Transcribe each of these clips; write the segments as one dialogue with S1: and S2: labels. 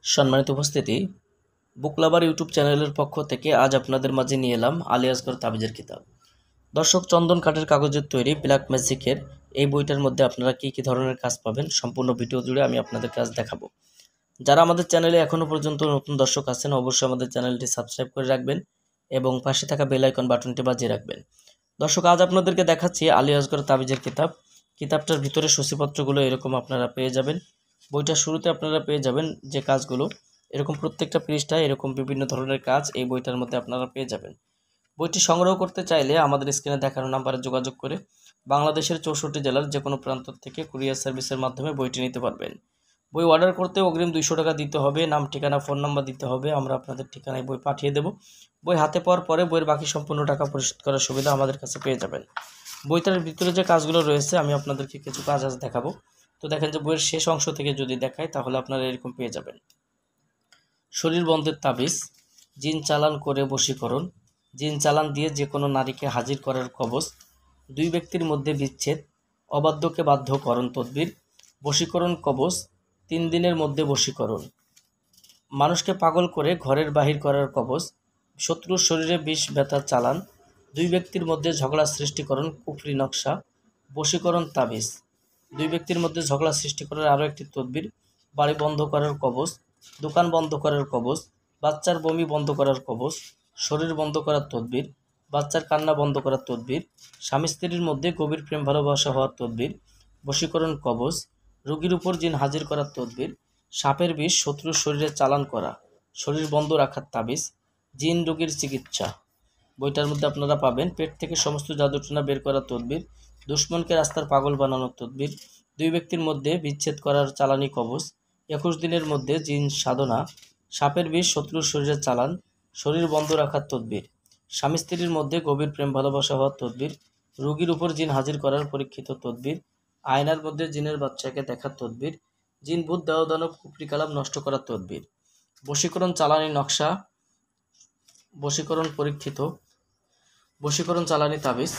S1: সম্মানিত উপস্থিতি, বুক লাভার ইউটিউব চ্যানেলের পক্ষ থেকে আজ আপনাদের মাঝে নিয়ে এলাম আলী আসগর তাবিজের কিতাব। দর্শক, চন্দন কাঠের কাগজের তৈরি ব্ল্যাক ম্যাজিকের এই বইটার মধ্যে আপনারা কী কী ধরনের কাজ পাবেন সম্পূর্ণ ভিডিও জুড়ে আমি আপনাদের কাজ দেখাবো। যারা আমাদের চ্যানেলে এখনও পর্যন্ত নতুন দর্শক আছেন, অবশ্যই আমাদের চ্যানেলটি সাবস্ক্রাইব করে রাখবেন এবং পাশে থাকা বেল আইকন বাটনটি বাজিয়ে রাখবেন। দর্শক, আজ আপনাদেরকে দেখাচ্ছি আলী আসগর তাবিজের কিতাব। কিতাবটার ভিতরে সূচিপত্রগুলো এরকম আপনারা পেয়ে যাবেন। বইটার শুরুতে আপনারা পেয়ে যাবেন যে কাজগুলো, এরকম প্রত্যেকটা পৃষ্ঠায় এরকম বিভিন্ন ধরনের কাজ এই বইটার মধ্যে আপনারা পেয়ে যাবেন। বইটি সংগ্রহ করতে চাইলে আমাদের স্ক্রিনে দেখানো নাম্বারে যোগাযোগ করে বাংলাদেশের 64 জেলার যে কোনো প্রান্ত থেকে কুরিয়ার সার্ভিসের মাধ্যমে বইটি নিতে পারবেন। বই অর্ডার করতে অগ্রিম 200 টাকা দিতে হবে, নাম ঠিকানা ফোন নাম্বার দিতে হবে, আমরা আপনাদের ঠিকানায় বই পাঠিয়ে দেব। বই হাতে পাওয়ার পরে বইয়ের বাকি সম্পূর্ণ টাকা পরিশোধ করার সুবিধা আমাদের কাছে পেয়ে যাবেন। বইটার ভিতরে যে কাজগুলো রয়েছে আমি আপনাদেরকে কিছু কাজ আজ দেখাবো। তো দেখেন যে বইয়ের শেষ অংশ থেকে যদি দেখায় তাহলে আপনারা এরকম পেয়ে যাবেন: শরীর বন্ধের তাবিজ, জিন চালান করে বশীকরণ, জিন চালান দিয়ে যে কোনো নারীকে হাজির করার কবজ, দুই ব্যক্তির মধ্যে বিচ্ছেদ, অবাধ্যকে বাধ্যকরণ তদবির, বশীকরণ কবজ, 3 দিনের মধ্যে বশীকরণ, মানুষকে পাগল করে ঘরের বাহির করার কবজ, শত্রুর শরীরে বিষ ব্যথার চালান, দুই ব্যক্তির মধ্যে ঝগড়া সৃষ্টিকরণ কুফরি নকশা, বশীকরণ তাবিজ, দুই ব্যক্তির মধ্যে ঝগড়া সৃষ্টি করার আরও একটি তদবির, বাড়ি বন্ধ করার কবজ, দোকান বন্ধ করার কবজ, বাচ্চার বমি বন্ধ করার কবজ, শরীর বন্ধ করার তদবির, বাচ্চার কান্না বন্ধ করার তদবির, স্বামী স্ত্রীর মধ্যে গভীর প্রেম ভালোবাসা হওয়ার তদবির, বশীকরণ কবজ, রোগীর উপর জিন হাজির করার তদবির, সাপের বিষ শত্রুর শরীরে চালান করা, শরীর বন্ধ রাখার তাবিজ, জিন রোগীর চিকিৎসা। বইটার মধ্যে আপনারা পাবেন পেট থেকে সমস্ত জাদুটনা বের করার তদবির, দুশ্মনকে রাস্তার পাগল বানানোর তদবির, দুই ব্যক্তির মধ্যে বিচ্ছেদ করার চালানি কবজ, 21 দিনের মধ্যে জিন সাধনা, সাপের বিষ শত্রুর শরীরে চালান, শরীর বন্ধ রাখার তদবির, স্বামী স্ত্রীর মধ্যে গভীর প্রেম ভালোবাসা হওয়ার তদবির, রোগীর উপর জিন হাজির করার পরীক্ষিত তদবির, আয়নার মধ্যে জিনের বাচ্চাকে দেখার তদবির, জিন ভূত দেওদানব কুফরি কালাম নষ্ট করার তদবির, বশীকরণ চালানি নকশা, বশীকরণ পরীক্ষিত, বশীকরণ চালানি তাবিজ,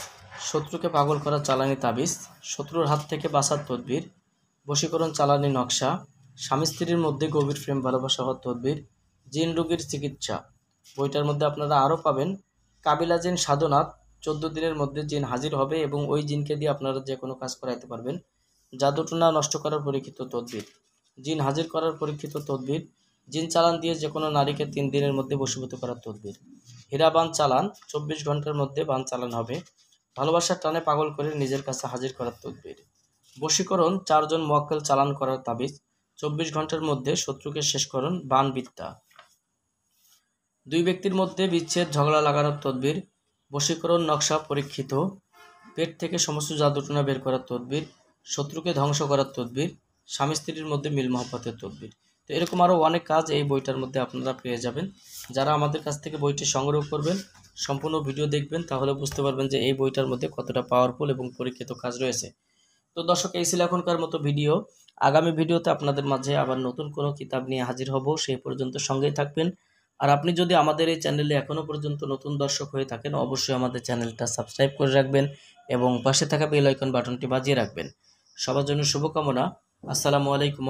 S1: শত্রুকে পাগল করা চালানি তাবিজ, শত্রুর হাত থেকে বাঁচার তদবির, বশীকরণ চালানি নকশা, স্বামী স্ত্রীর মধ্যে গভীর প্রেম ভালোবাসা হওয়ার তদবির, জিন রোগীর চিকিৎসা। বইটার মধ্যে আপনারা আরও পাবেন কাবিলা জিন সাধনা, 14 দিনের মধ্যে জিন হাজির হবে এবং ওই জিনকে দিয়ে আপনারা যে কোনো কাজ করাইতে পারবেন, জাদুটনা নষ্ট করার পরীক্ষিত তদবির, জিন হাজির করার পরীক্ষিত তদবির, জিন চালান দিয়ে যে কোনো নারীকে 3 দিনের মধ্যে বশীভূত করার তদবির, হীরা বান চালান, 24 ঘন্টার মধ্যে বান চালান হবে, ভালোবাসার টানে পাগল করে নিজের কাছে হাজির করার তদবির, বশীকরণ 4 জন মোয়াক্কেল চালান করার তাবিজ, 24 ঘন্টার মধ্যে শত্রুকে শেষ করুন বান বিদ্যা, দুই ব্যক্তির মধ্যে বিচ্ছেদ ঝগড়া লাগানোর তদবির, বশীকরণ নকশা পরীক্ষিত, পেট থেকে সমস্ত জাদুটনা বের করার তদবির, শত্রুকে ধ্বংস করার তদবির, স্বামী স্ত্রীর মধ্যে মিল মহব্বতের তদবির। তো এরকম আরও অনেক কাজ এই বইটার মধ্যে আপনারা পেয়ে যাবেন। যারা আমাদের কাছ থেকে বইটি সংগ্রহ করবেন, সম্পূর্ণ ভিডিও দেখবেন, তাহলে বুঝতে পারবেন যে এই বইটার মধ্যে কতটা পাওয়ারফুল এবং পরীক্ষিত কাজ রয়েছে। তো দর্শক, এই ছিল এখনকার মতো ভিডিও। আগামী ভিডিওতে আপনাদের মাঝে আবার নতুন কোনো কিতাব নিয়ে হাজির হব, সেই পর্যন্ত সঙ্গেই থাকবেন। আর আপনি যদি আমাদের এই চ্যানেলে এখনও পর্যন্ত নতুন দর্শক হয়ে থাকেন, অবশ্যই আমাদের চ্যানেলটা সাবস্ক্রাইব করে রাখবেন এবং পাশে থাকা বেল আইকন বাটনটি বাজিয়ে রাখবেন। সবার জন্য শুভকামনা। আসসালামু আলাইকুম।